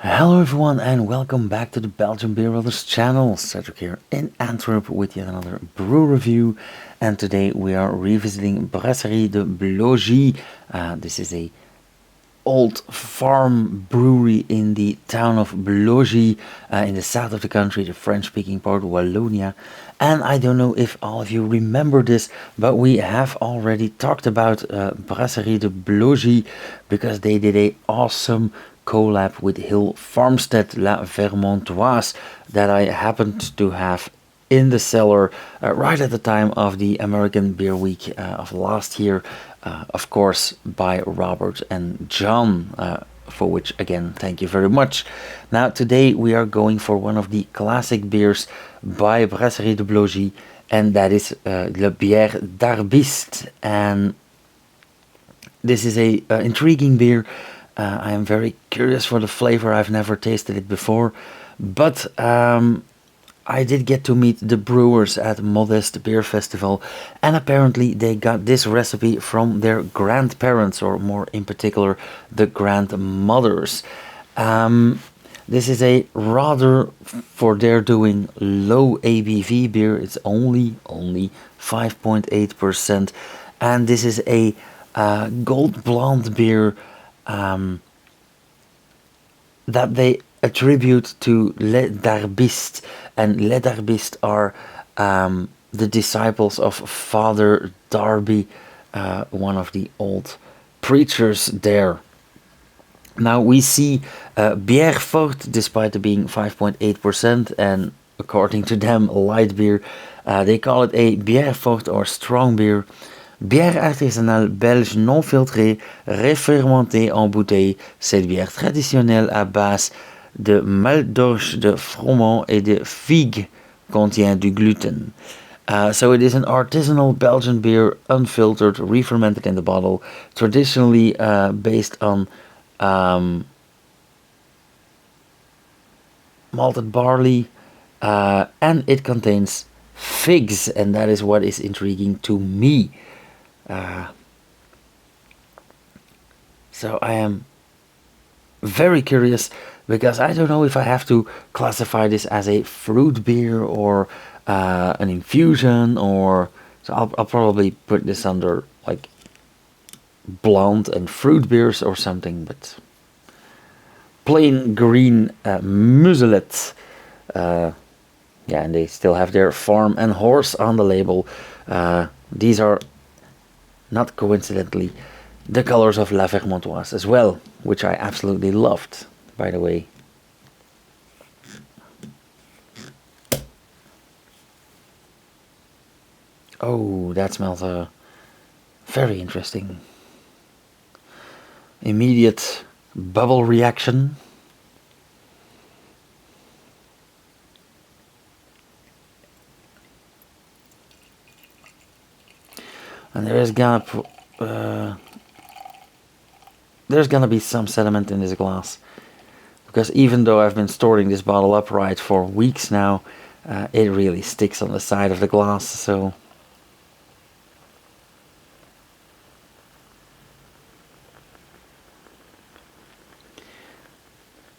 Hello everyone and welcome back to the Belgian Beer Brothers channel. Cedric here in Antwerp with yet another brew review, and today we are revisiting Brasserie de Blaugies. This is a old farm brewery in the town of Blaugies in the south of the country, the French-speaking part, Wallonia. And I don't know if all of you remember this, but we have already talked about Brasserie de Blaugies because they did a awesome collab with Hill Farmstead, La Vermontoise, that I happened to have in the cellar right at the time of the American Beer Week of last year, of course by Robert and John, for which again thank you very much. Now today we are going for one of the classic beers by Brasserie de Blaugies, and that is Le Biere Darbyste, and this is a intriguing beer. I am very curious for the flavor. I've never tasted it before, but I did get to meet the brewers at Modest Beer Festival, and apparently they got this recipe from their grandparents, or more in particular, the grandmothers. This is a rather, for their doing, low ABV beer. It's only 5.8%, and this is a gold blonde beer that they attribute to Les Darbistes, and Les Darbistes are the disciples of Father Darby, one of the old preachers there. Now we see Bière Forte, despite it being 5.8%, and according to them, light beer, they call it a Bière Forte or strong beer. Bière artisanale belge non filtrée, réfermentée en bouteille, cette bière traditionnelle à base de malt d'orge, de froment et de figue contient du gluten. So it is an artisanal Belgian beer, unfiltered, re-fermented in the bottle, traditionally based on malted barley, and it contains figs, and that is what is intriguing to me. So I am very curious, because I don't know if I have to classify this as a fruit beer or an infusion, or so I'll probably put this under like blonde and fruit beers or something, but plain green muselet. Yeah, and they still have their farm and horse on the label. These are, not coincidentally, the colors of La Vermontoise as well, which I absolutely loved, by the way. Oh, that smells very interesting. Immediate bubble reaction. And there's gonna be some sediment in this glass, because even though I've been storing this bottle upright for weeks now, it really sticks on the side of the glass. So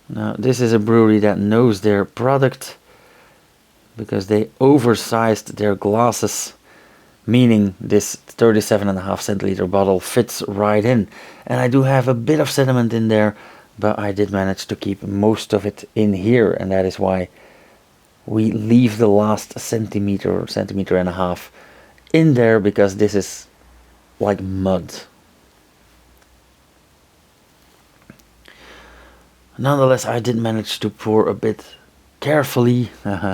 now this is a brewery that knows their product, because they oversized their glasses, meaning this 37.5 centiliter bottle fits right in. And I do have a bit of sediment in there, but I did manage to keep most of it in here, and that is why we leave the last centimeter and a half in there, because this is like mud. Nonetheless, I did manage to pour a bit carefully,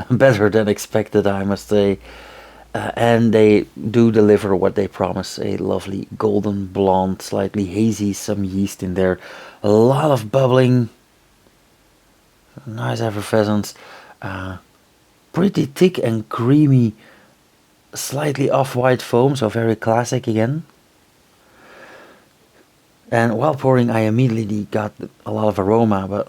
better than expected, I must say. And they do deliver what they promise, a lovely golden blonde, slightly hazy, some yeast in there, a lot of bubbling, nice effervescence, pretty thick and creamy, slightly off-white foam, so very classic again. And while pouring, I immediately got a lot of aroma, but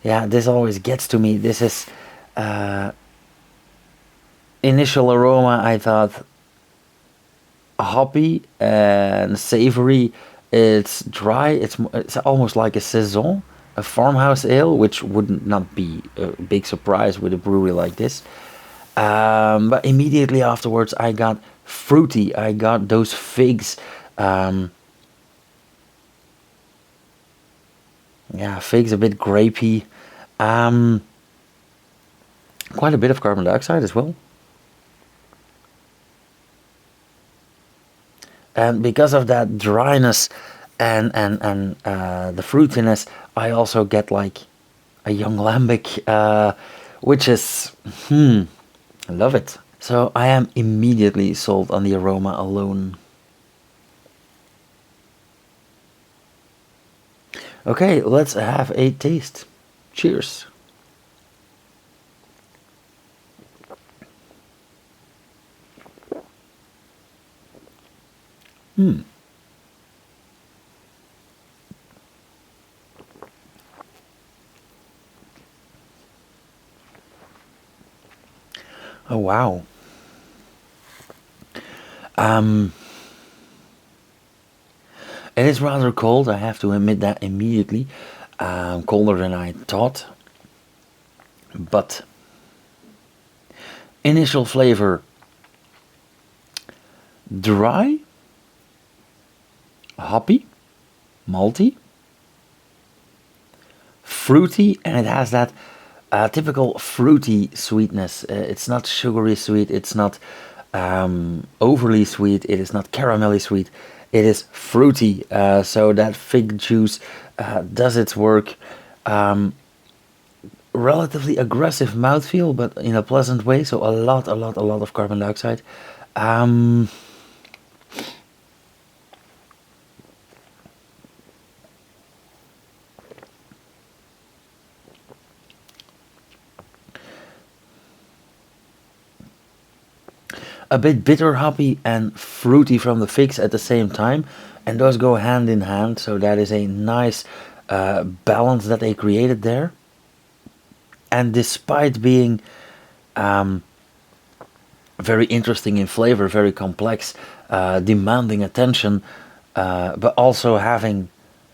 yeah, this always gets to me. This is initial aroma, I thought hoppy and savory, It's dry. It's almost like a saison, a farmhouse ale, which would not be a big surprise with a brewery like this. But immediately afterwards, I got fruity. I got those figs. Yeah, figs, a bit grapey. Um, Quite a bit of carbon dioxide as well. And because of that dryness and the fruitiness, I also get like a young lambic, which is, I love it. So I am immediately sold on the aroma alone. Okay, let's have a taste. Cheers. Oh wow. It is rather cold, I have to admit that immediately. Colder than I thought. But initial flavor, dry, hoppy, malty, fruity, and it has that typical fruity sweetness. It's not sugary sweet, it's not overly sweet, it is not caramelly sweet, it is fruity. So that fig juice does its work. Relatively aggressive mouthfeel, but in a pleasant way. So a lot of carbon dioxide. A bit bitter, hoppy, and fruity from the figs at the same time, and those go hand in hand. So that is a nice balance that they created there. And despite being very interesting in flavor, very complex, demanding attention, but also having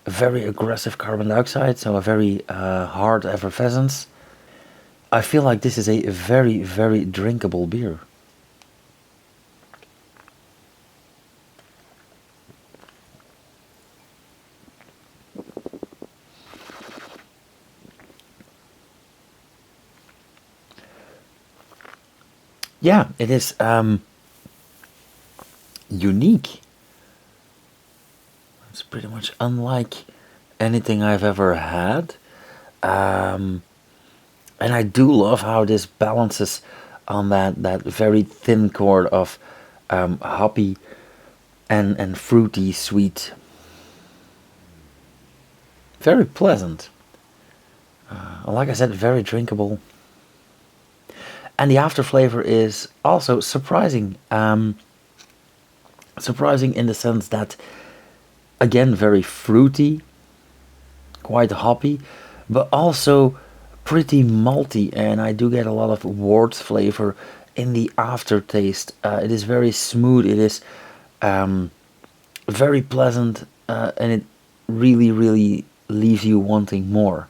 a very aggressive carbon dioxide, so a very hard effervescence, I feel like this is a very drinkable beer. Yeah, it is unique. It's pretty much unlike anything I've ever had. And I do love how this balances on that very thin chord of hoppy and fruity sweet. Very pleasant. Like I said, very drinkable. And the after flavor is also surprising. Surprising in the sense that, again, very fruity, quite hoppy, but also pretty malty. And I do get a lot of wort flavor in the aftertaste. It is very smooth. It is very pleasant, and it really leaves you wanting more.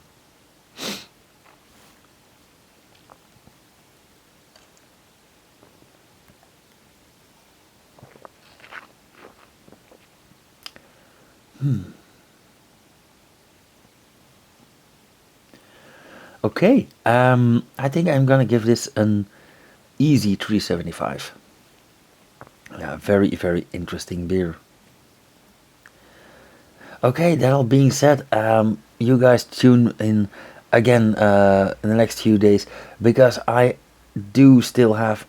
Okay, I think I'm gonna give this an easy 375. Yeah, very interesting beer. Okay, that all being said, you guys tune in again in the next few days, because I do still have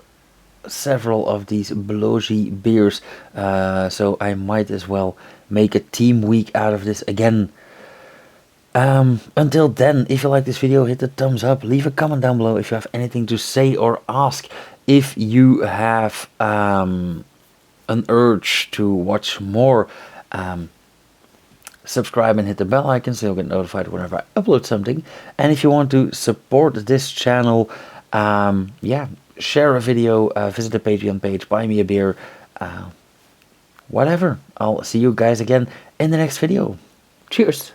several of these Blaugies beers, so I might as well make a team week out of this again. Until then, if you like this video, hit the thumbs up, leave a comment down below if you have anything to say or ask. If you have an urge to watch more, subscribe and hit the bell icon so you'll get notified whenever I upload something. And if you want to support this channel, yeah, share a video, visit the Patreon page, buy me a beer, whatever. I'll see you guys again in the next video. Cheers!